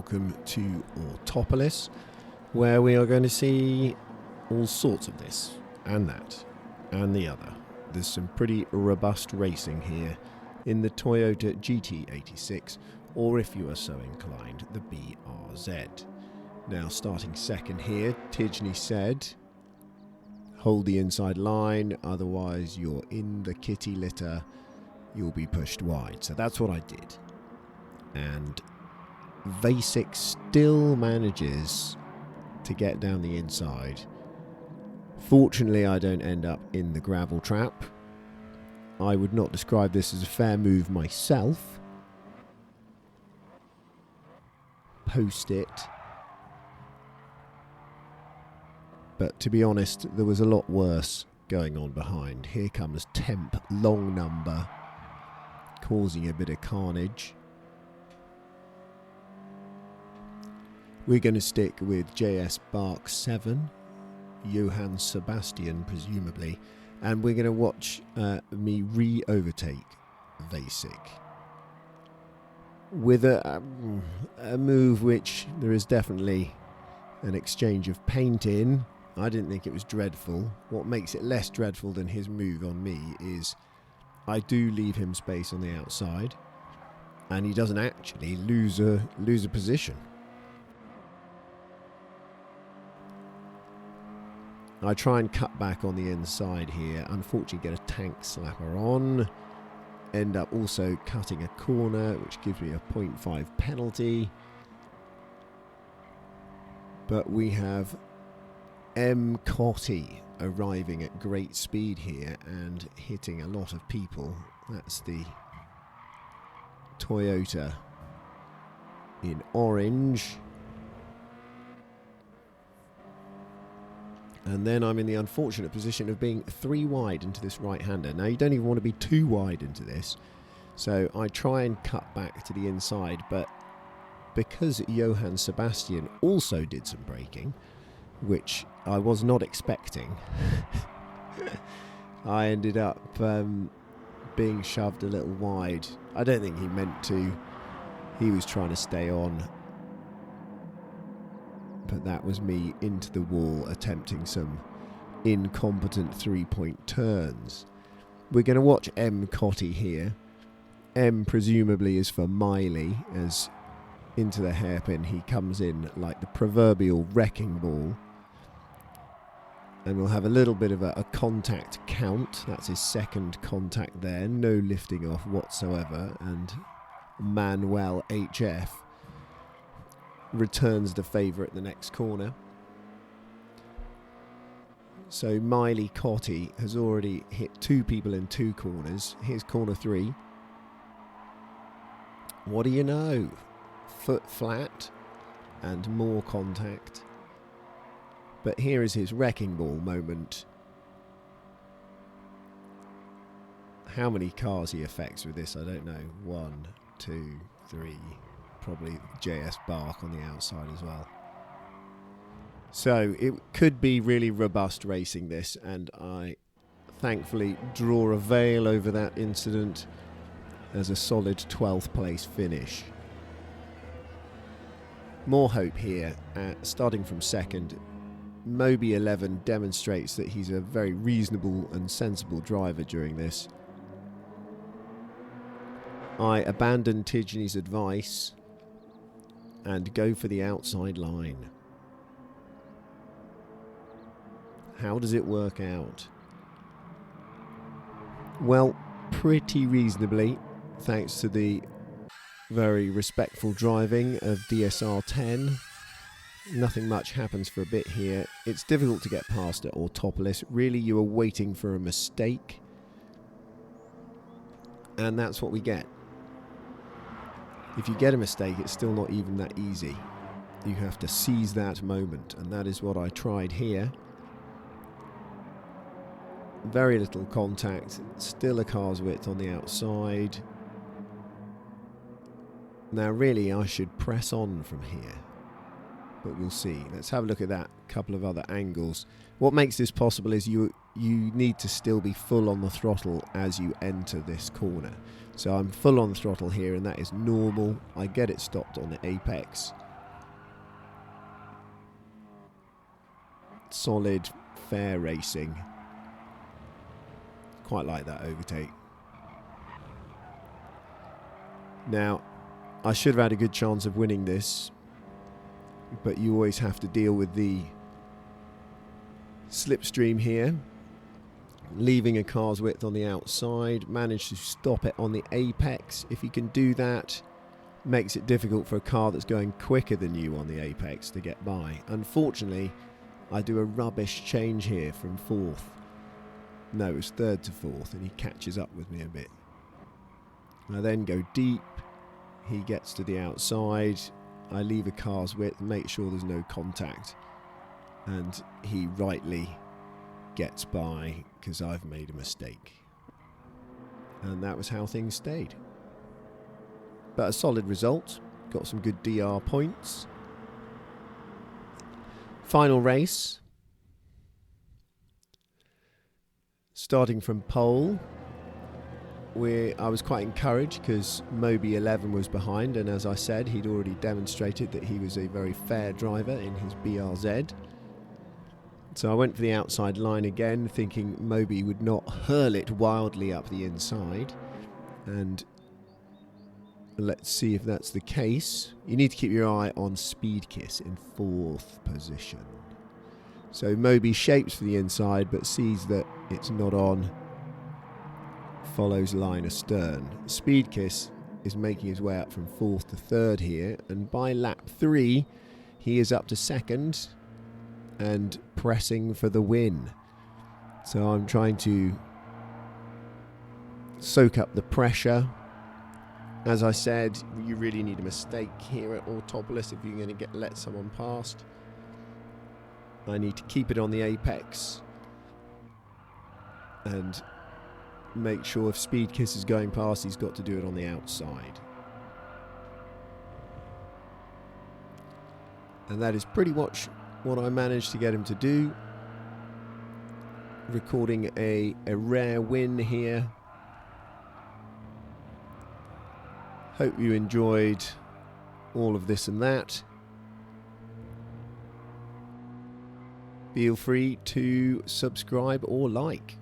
welcome to Autopolis, where we are going to see all sorts of this and that and the other. There's some pretty robust racing here in the Toyota GT86, or if you are so inclined, the BRZ. Now, starting second here, Tidgney said, hold the inside line, otherwise you're in the kitty litter, you'll be pushed wide. So that's what I did. And Vasic still manages to get down the inside. Fortunately, I don't end up in the gravel trap. I would not describe this as a fair move myself. Post it. But to be honest, there was a lot worse going on behind. Here comes Temp, long number, causing a bit of carnage. We're going to stick with JS Bark 7, Johann Sebastian presumably, and we're going to watch me re-overtake Vasic with a move which there is definitely an exchange of paint in. I didn't think it was dreadful. What makes it less dreadful than his move on me is I do leave him space on the outside, and he doesn't actually lose a position. I try and cut back on the inside here. Unfortunately, get a tank slapper on. End up also cutting a corner, which gives me a 0.5 penalty. But we have M. Cotty arriving at great speed here and hitting a lot of people. That's the Toyota in orange. And then I'm in the unfortunate position of being 3 wide into this right-hander. Now, you don't even want to be too wide into this. So I try and cut back to the inside, but because Johann Sebastian also did some braking, which I was not expecting, I ended up being shoved a little wide. I don't think he meant to. He was trying to stay on. But that was me into the wall attempting some incompetent 3-point turns. We're going to watch M. Cotty here. M presumably is for Miley, as into the hairpin he comes in like the proverbial wrecking ball. And we'll have a little bit of a contact count. That's his second contact there. No lifting off whatsoever. And Manuel HF returns the favour at the next corner. So Miley Cotty has already hit 2 people in 2 corners. Here's corner 3. What do you know? Foot flat and more contact. But here is his wrecking ball moment. How many cars he affects with this, I don't know. 1, 2, 3... Probably JS Bark on the outside as well. So it could be really robust racing, this, and I thankfully draw a veil over that incident as a solid 12th place finish. More hope here, starting from second. Moby 11 demonstrates that he's a very reasonable and sensible driver during this. I abandon Tidgney's advice and go for the outside line. How does it work out? Well, pretty reasonably, thanks to the very respectful driving of DSR 10. Nothing much happens for a bit here. It's difficult to get past at Autopolis. Really, you are waiting for a mistake. And that's what we get. If you get a mistake, it's still not even that easy. You have to seize that moment, and that is what I tried here. Very little contact, still a car's width on the outside. Now really I should press on from here, but we'll see. Let's have a look at that couple of other angles. What makes this possible is you need to still be full on the throttle as you enter this corner. So I'm full on throttle here, and that is normal. I get it stopped on the apex, solid, fair racing. Quite like that overtake. Now, I should have had a good chance of winning this, but you always have to deal with the slipstream here. Leaving a car's width on the outside, managed to stop it on the apex. If you can do that, makes it difficult for a car that's going quicker than you on the apex to get by. Unfortunately, I do a rubbish change here from fourth. No, it was third to fourth, and he catches up with me a bit. I then go deep. He gets to the outside. I leave a car's width, make sure there's no contact, and he rightly gets by because I've made a mistake. And that was how things stayed. But a solid result. Got some good DR points. Final race. Starting from pole. I was quite encouraged because Moby 11 was behind, and as I said, he'd already demonstrated that he was a very fair driver in his BRZ. So I went for the outside line again, thinking Moby would not hurl it wildly up the inside. And let's see if that's the case. You need to keep your eye on Speed Kiss in fourth position. So Moby shapes for the inside, but sees that it's not on. Follows line astern. Speed Kiss is making his way up from fourth to third here, and by lap 3, he is up to second and pressing for the win. So I'm trying to soak up the pressure. As I said, you really need a mistake here at Autopolis if you're going to let someone past. I need to keep it on the apex and make sure if Speed Kiss is going past, he's got to do it on the outside. And that is pretty much what I managed to get him to do. Recording a rare win here. Hope you enjoyed all of this and that. Feel free to subscribe or like.